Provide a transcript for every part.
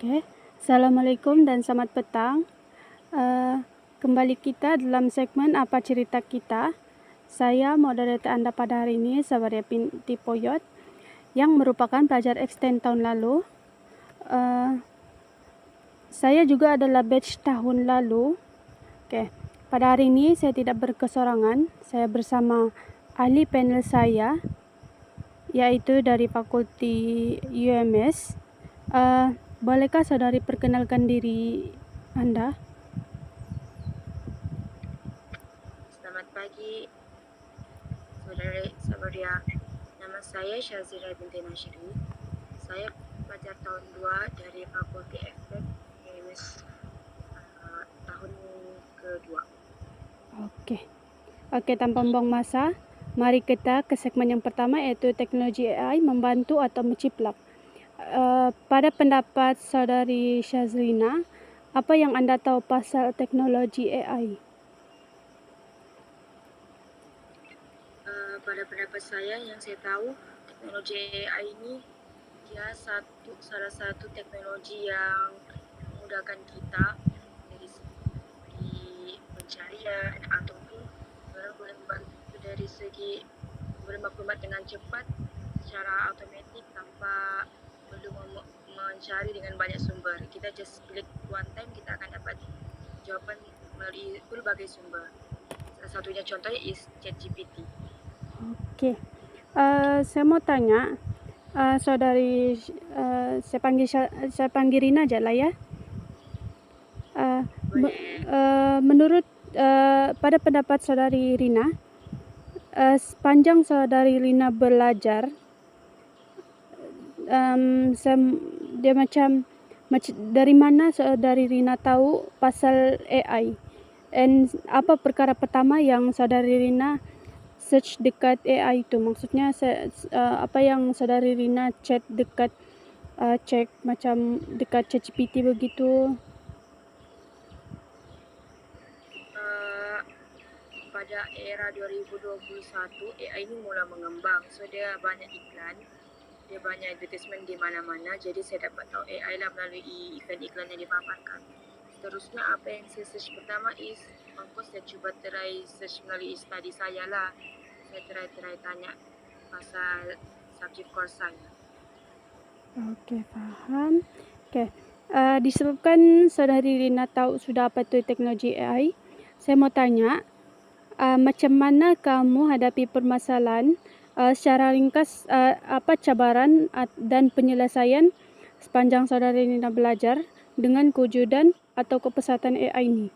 Oke, Assalamualaikum dan selamat petang. Kembali kita dalam segmen Apa Cerita Kita. Saya moderator Anda pada hari ini, Sabaria Binti Poyot, yang merupakan pelajar extend tahun lalu. Saya juga adalah batch tahun lalu. Oke, pada hari ini saya tidak berkesorangan. Saya bersama ahli panel saya, yaitu dari Fakulti UMS. Bolehkah saudari perkenalkan diri Anda? Selamat pagi, saudara Sabaria. Nama saya Syazira binti Nasyiri. Saya pelajar tahun 2 dari Fakulti Efek UMS tahun kedua. Oke, tanpa membuang masa, mari kita ke segmen yang pertama, yaitu teknologi AI membantu atau menciplak. Pada pendapat saudari Syazrina, apa yang Anda tahu pasal teknologi AI? Pada pendapat saya, yang saya tahu, teknologi AI ini dia salah satu teknologi yang memudahkan kita dari segi pencarian ataupun boleh membantu dari segi boleh maklumat dengan cepat secara automatik tanpa perlu mencari dengan banyak sumber. Kita just klik one time, kita akan dapat jawapan melalui berbagai sumber. Salah satunya contohnya is ChatGPT. Oke, saya mau tanya, saudari, saya panggil Rina aja lah ya. Menurut pada pendapat saudari Rina, sepanjang saudari Rina belajar, dia macam dari mana saudari Rina tahu pasal AI? And apa perkara pertama yang saudari Rina search dekat AI itu? Maksudnya apa yang saudari Rina chat dekat cek macam dekat ChatGPT begitu? Pada era 2021, AI ini mula mengembang. So dia banyak iklan, dia banyak advertisement di mana-mana. Jadi saya dapat tahu AI lah melalui iklan-iklan yang dipaparkan. Seterusnya apa yang saya search pertama is, of course saya cuba try search melalui study saya lah. Saya try tanya pasal subjek course saya. Oke, faham. Oke, disebabkan saudari Rina tahu sudah apa itu teknologi AI, saya mau tanya, macam mana kamu hadapi permasalahan secara ringkas, apa cabaran dan penyelesaian sepanjang saudari Rina belajar dengan kewujudan atau kepesatan AI ini?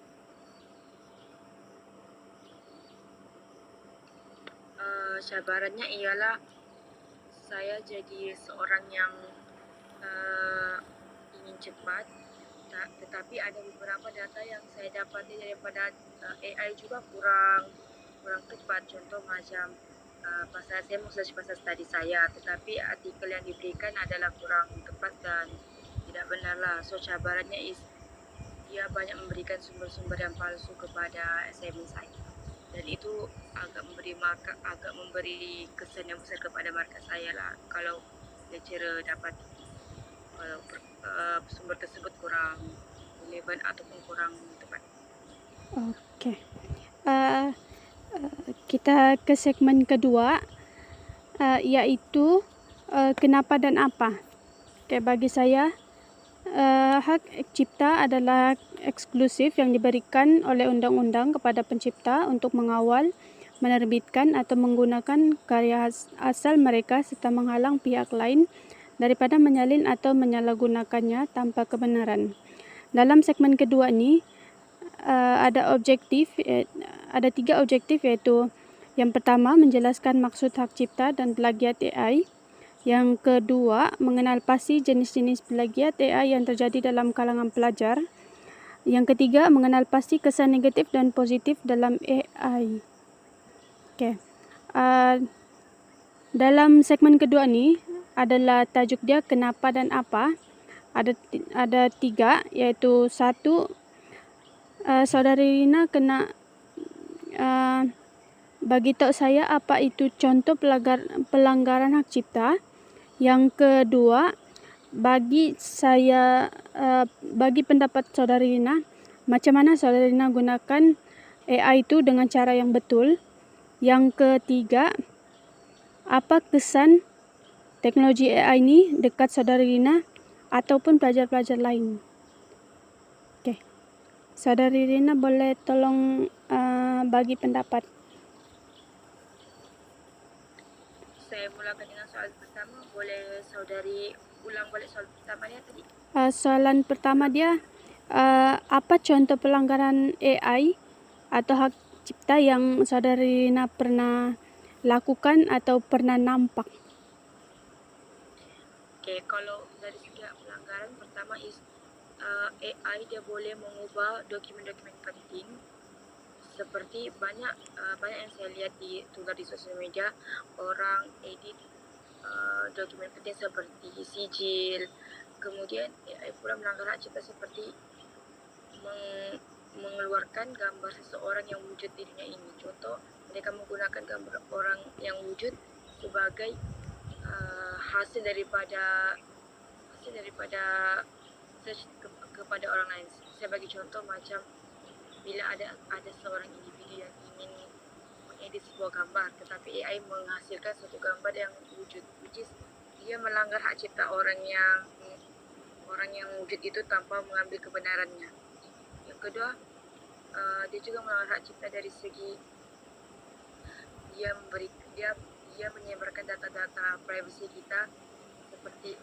Cabarannya ialah saya jadi seorang yang ingin cepat, tetapi ada beberapa data yang saya dapati daripada AI juga kurang tepat. Contoh macam pasal saya mau search pasal study saya, tetapi artikel yang diberikan adalah kurang tepat dan tidak benar lah. So cabarannya is dia banyak memberikan sumber-sumber yang palsu kepada assignment saya, dan itu agak memberi kesan yang besar kepada markah saya lah kalau lecturer dapat kalau sumber tersebut kurang relevan ataupun kurang tepat. Oke, kita ke segmen kedua, yaitu kenapa dan apa. Oke, bagi saya, hak cipta adalah eksklusif yang diberikan oleh undang-undang kepada pencipta untuk mengawal, menerbitkan atau menggunakan karya asal mereka serta menghalang pihak lain daripada menyalin atau menyalahgunakannya tanpa kebenaran. Dalam segmen kedua ini ada tiga objektif, yaitu yang pertama menjelaskan maksud hak cipta dan plagiat AI. Yang kedua, mengenal pasti jenis-jenis plagiat AI yang terjadi dalam kalangan pelajar. Yang ketiga, mengenal pasti kesan negatif dan positif dalam AI. Oke. Dalam segmen kedua ini adalah tajuk dia kenapa dan apa. Ada tiga, yaitu satu, saudari Rina kena bagi tahu saya apa itu contoh pelanggaran hak cipta. Yang kedua, bagi saya, bagi pendapat Saudari Rina, macam mana Saudari Rina gunakan AI itu dengan cara yang betul. Yang ketiga, apa kesan teknologi AI ini dekat Saudari Rina ataupun pelajar-pelajar lain? Okey, Saudari Rina boleh tolong bagi pendapat. Saya mulakan dengan soal pertama. Boleh saudari ulang balik soal pertamanya tadi? Soalan pertama dia, apa contoh pelanggaran AI atau hak cipta yang Saudari Rina pernah lakukan atau pernah nampak? Okay, kalau dari segi pelanggaran, pertama AI dia boleh mengubah dokumen-dokumen penting. Seperti banyak yang saya lihat tular di sosial media, orang edit dokumen penting seperti sijil. Kemudian AI pula melanggar hak cipta seperti mengeluarkan gambar seseorang yang wujud di dunia ini. Contoh, mereka menggunakan gambar orang yang wujud sebagai hasil daripada search kepada orang lain. Saya bagi contoh macam bila ada seorang individu yang ingin mengedit sebuah gambar, tetapi AI menghasilkan satu gambar yang wujud, which is dia melanggar hak cipta orang yang wujud itu tanpa mengambil kebenarannya. Yang kedua, dia juga melanggar hak cipta dari segi dia menyebarkan data-data privasi kita seperti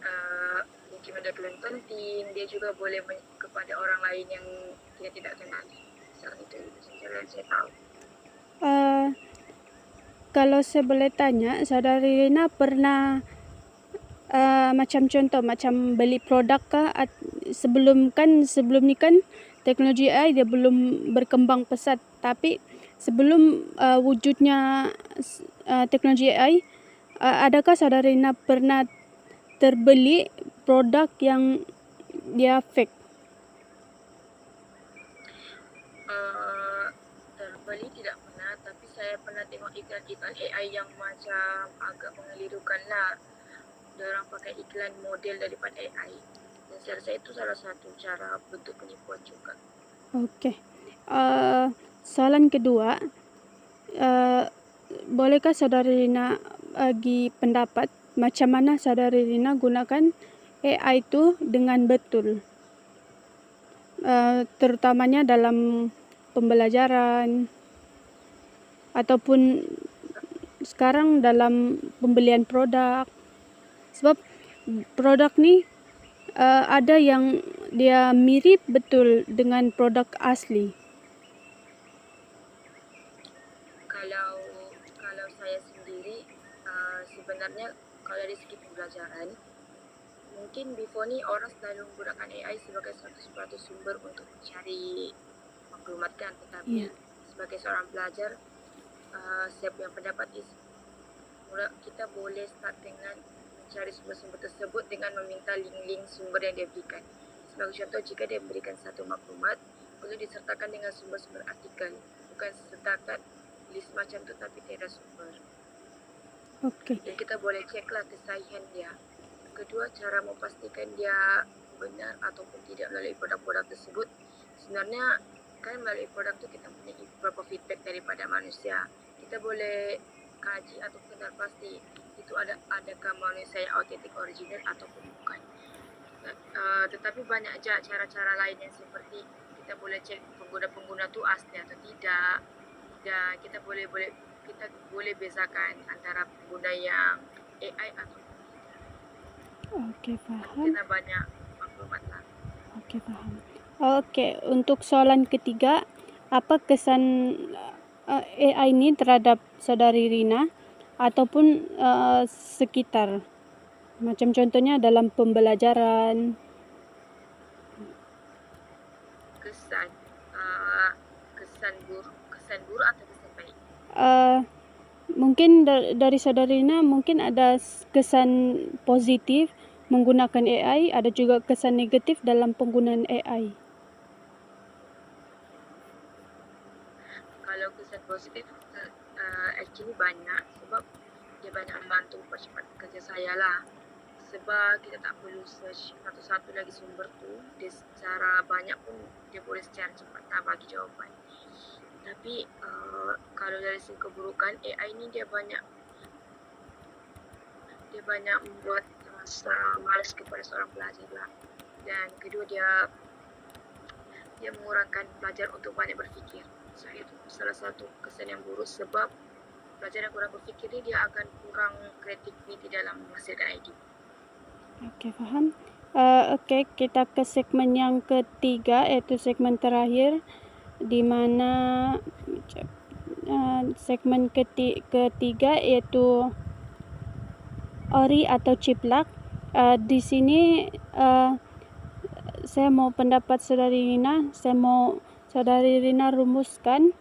dokumen-dokumen penting. Dia juga boleh kepada orang lain yang kita tidak kenal. Itu saja yang saya tahu. Kalau saya boleh tanya, Saudari Rina pernah macam contoh, macam beli produk kah? Sebelum ni kan teknologi AI dia belum berkembang pesat, tapi sebelum wujudnya teknologi AI, adakah Saudari Rina pernah terbeli produk yang dia fake? Terbeli tidak pernah, tapi saya pernah tengok iklan-iklan AI yang macam agak mengelirukan lah. Diorang pakai iklan model daripada AI. Dan saya rasa itu salah satu cara bentuk penipuan juga. Okey. Soalan kedua, bolehkah Saudari Rina bagi pendapat macam mana Saudari Rina gunakan AI itu dengan betul? Terutamanya dalam pembelajaran ataupun sekarang dalam pembelian produk. Sebab produk ni ada yang dia mirip betul dengan produk asli. Kalau saya sendiri, sebenarnya kalau dari segi pembelajaran, mungkin before ni orang selalu menggunakan AI sebagai 100% sumber untuk mencari maklumat kan, tetapi sebagai seorang pelajar, saya punya pendapat kita boleh start dengan mencari sumber-sumber tersebut dengan meminta link-link sumber yang dia berikan. Sebagai contoh, jika dia berikan satu maklumat, perlu disertakan dengan sumber-sumber artikel, bukan setakat list macam tu tapi tiada sumber. Okey. Dan kita boleh ceklah kesahihan dia. Kedua, cara memastikan dia benar ataupun tidak melalui produk-produk tersebut. Sebenarnya kan melalui produk tu kita mempunyai beberapa feedback daripada manusia. Kita boleh kaji atau kenal pasti itu adakah manusia yang autentik, original ataupun bukan. Tetapi banyak aja cara-cara lain yang seperti kita boleh cek pengguna-pengguna tu asli atau tidak. Dan kita boleh bezakan antara pengguna yang AI atau Okey, faham. kita banyak maklumat lah. Okey, faham. Okey, untuk soalan ketiga, apa kesan AI ini terhadap Saudari Rina ataupun sekitar? Macam contohnya dalam pembelajaran. Kesan buruk atau kesan baik? Mungkin dari Saudari Rina mungkin ada kesan positif menggunakan AI, ada juga kesan negatif dalam penggunaan AI. Kalau kesan positif, actually banyak, sebab dia banyak membantu percepat kerja saya lah. sebab kita tak perlu search satu-satu lagi sumber tu. Dia secara banyak pun dia boleh secara cepat tak bagi jawapan. Tapi kalau dari segi keburukan, AI ni dia banyak membuat rasa malas kepada seorang pelajar lah. Dan kedua, dia mengurangkan pelajar untuk banyak berfikir. So itu salah satu kesan yang buruk, sebab pelajar yang kurang berfikir ni dia akan kurang kreativiti dalam menghasilkan idea. Okey, faham. Okey, kita ke segmen yang ketiga, iaitu segmen terakhir, di mana segmen ketiga iaitu ori atau ciplak. Di sini saya mau pendapat Saudari Rina. Saya mau Saudari Rina rumuskan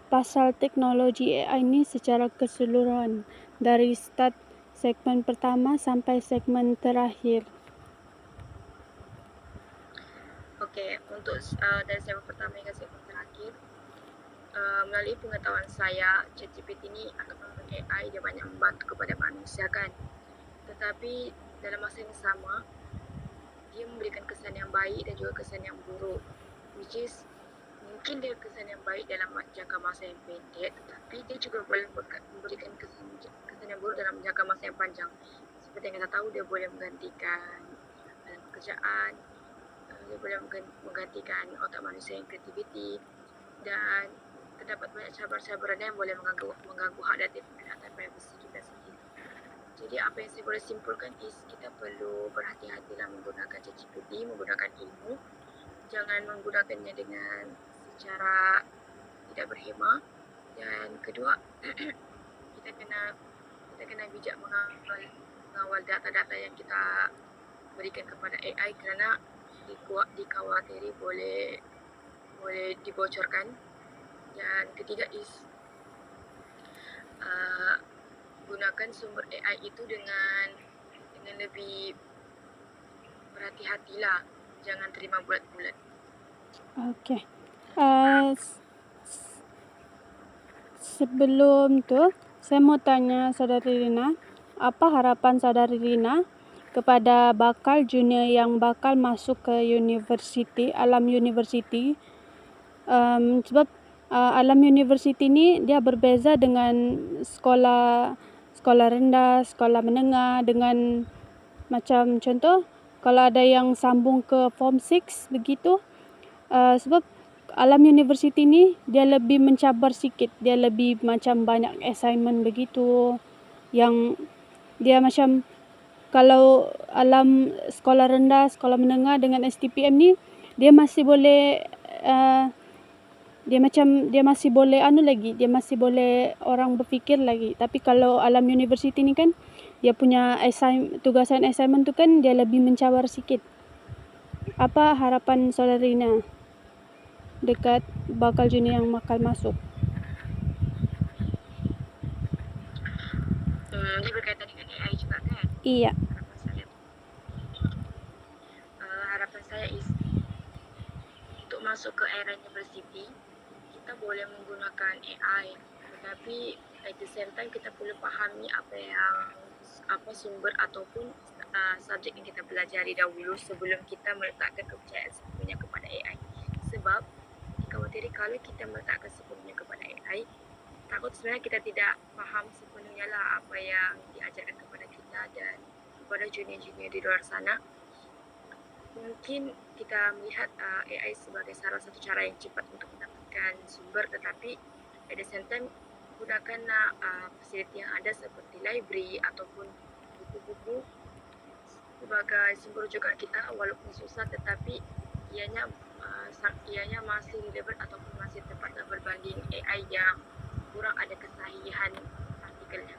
pasal teknologi AI ini secara keseluruhan dari start segmen pertama sampai segmen terakhir. Okey, untuk dari segmen pertama hingga segmen terakhir, melalui pengetahuan saya, ChatGPT ni ataupun AI dia banyak membantu kepada manusia kan. Tetapi dalam masa yang sama, dia memberikan kesan yang baik dan juga kesan yang buruk. Which is, mungkin dia kesan yang baik dalam jangka masa yang pendek, tetapi dia juga boleh memberikan kesan yang buruk dalam jangka masa yang panjang. Seperti yang kita tahu, dia boleh menggantikan dalam pekerjaan, dia boleh menggantikan otak manusia yang kreativiti, dan terdapat banyak cabaran-cabaran yang boleh mengganggu hak data privasi kita sendiri. Jadi apa yang saya boleh simpulkan is kita perlu berhati-hati dalam menggunakan ChatGPT, menggunakan ilmu. Jangan menggunakannya dengan secara tidak berhemah. Dan kedua, kita kena bijak mengawal data-data yang kita berikan kepada AI, kerana dikhawatiri boleh dibocorkan. Dan ketiga is gunakan sumber AI itu dengan lebih berhati-hatilah, jangan terima bulat-bulat. Okey. Sebelum tu, saya mau tanya Saudari Rina, apa harapan Saudari Rina kepada bakal junior yang bakal masuk ke universiti, Alam Universiti? Sebab Alam Universiti ni dia berbeza dengan sekolah rendah, sekolah menengah, dengan macam contoh kalau ada yang sambung ke form 6 begitu. Sebab Alam Universiti ni dia lebih mencabar sikit, dia lebih macam banyak assignment begitu, yang dia macam kalau alam sekolah rendah, sekolah menengah dengan STPM ni dia masih boleh dia masih boleh dia masih boleh orang berfikir lagi. Tapi kalau Alam Universiti ni kan dia punya tugasan assignment tu kan dia lebih mencabar sikit. Apa harapan Saudari Rina dekat bakal junior yang bakal masuk? Ini berkaitan dengan AI juga kan? Iya. Harapan saya is untuk masuk ke era universiti, kita boleh menggunakan AI, tetapi at the same time kita perlu fahami apa sumber ataupun subjek yang kita pelajari dahulu sebelum kita meletakkan kepercayaan sepenuhnya kepada AI. Sebab dikhawatirkan kalau kita meletakkan sepenuhnya kepada AI, takut sebenarnya kita tidak faham sepenuhnya lah apa yang diajarkan kepada kita dan kepada junior-junior di luar sana. Mungkin kita melihat AI sebagai salah satu cara yang cepat untuk mendapatkan sumber, tetapi at the same time gunakanlah fasiliti yang ada seperti library ataupun buku-buku sebagai sumber rujukan kita, walaupun susah tetapi ianya masih relevan ataupun masih tepat berbanding AI yang kurang ada kesahihan artikelnya.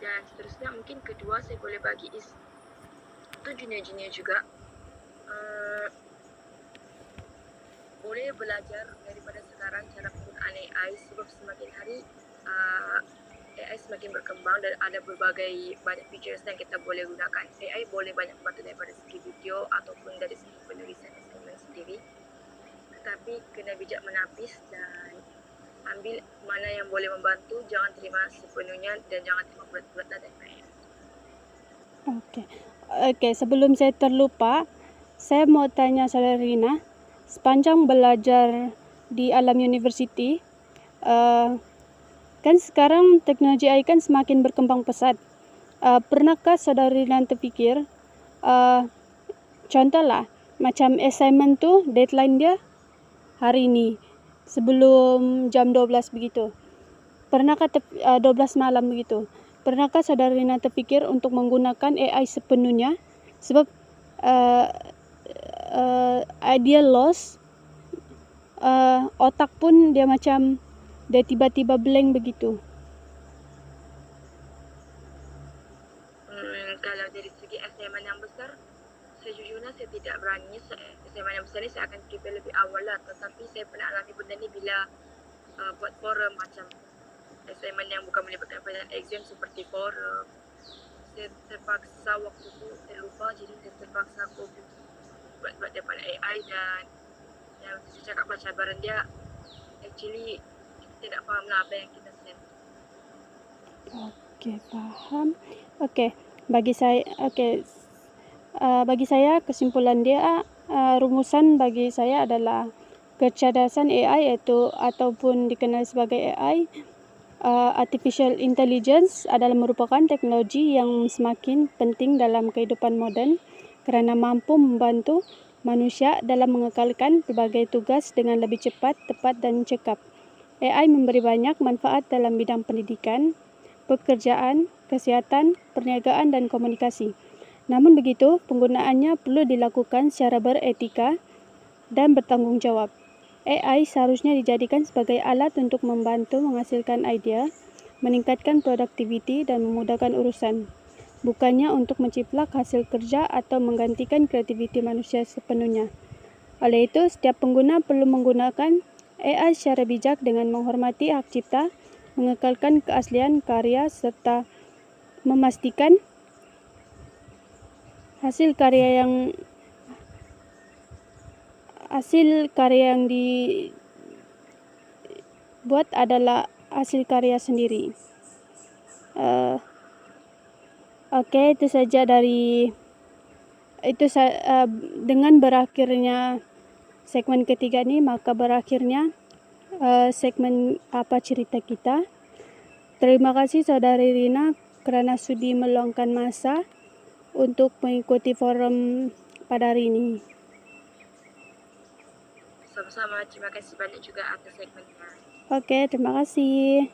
Dan seterusnya mungkin kedua saya boleh bagi is untuk junior-junior juga boleh belajar daripada sekarang cara penggunaan AI, sebab semakin hari AI semakin berkembang dan ada banyak features yang kita boleh gunakan. AI boleh banyak membantu daripada segi video ataupun dari segi penulisan assignment sendiri, tetapi kena bijak menapis dan ambil mana yang boleh membantu, jangan terima sepenuhnya dan jangan terima bulat-bulat dari AI. Oke. Oke, sebelum saya terlupa, saya mau tanya Saudara Rina, sepanjang belajar di Alam University, kan sekarang teknologi AI kan semakin berkembang pesat. Pernahkah Saudara Rina terfikir, contohlah, macam assignment tu deadline dia hari ini, sebelum jam 12 begitu. Pernahkah 12 malam begitu. Pernahkah Saudara Rina terfikir untuk menggunakan AI sepenuhnya? Sebab idea loss, otak pun dia macam dia tiba-tiba blank begitu. Kalau dari segi assignment yang besar, sejujurnya saya tidak berani. Assignment yang besar ni saya akan prepare lebih awal lah. Tetapi saya pernah alami benda ni bila buat forum macam assignment yang bukan melibatkan pelajaran exam seperti forum. Saya terpaksa waktu tu terlupa, jadi saya terpaksa aku buat daripada AI, dan yang saya cakap cabaran dia actually kita tak faham lah apa yang kita send. Okey, faham. Okey, bagi saya kesimpulan dia, rumusan bagi saya adalah kecerdasan AI iaitu ataupun dikenal sebagai AI, artificial intelligence adalah merupakan teknologi yang semakin penting dalam kehidupan moden kerana mampu membantu manusia dalam mengekalkan pelbagai tugas dengan lebih cepat, tepat dan cekap. AI memberi banyak manfaat dalam bidang pendidikan, pekerjaan, kesihatan, perniagaan dan komunikasi. Namun begitu, penggunaannya perlu dilakukan secara beretika dan bertanggungjawab. AI seharusnya dijadikan sebagai alat untuk membantu menghasilkan idea, meningkatkan produktiviti dan memudahkan urusan, bukannya untuk menciplak hasil kerja atau menggantikan kreativiti manusia sepenuhnya. Oleh itu, setiap pengguna perlu menggunakan AI secara bijak dengan menghormati hak cipta, mengekalkan keaslian karya serta memastikan hasil karya yang dibuat adalah hasil karya sendiri. Okey, itu saja dengan berakhirnya segmen ketiga ni, maka berakhirnya segmen apa cerita kita. Terima kasih Saudari Rina kerana sudi meluangkan masa untuk mengikuti forum pada hari ini. Sama-sama, terima kasih banyak juga atas segmennya. Okey, terima kasih.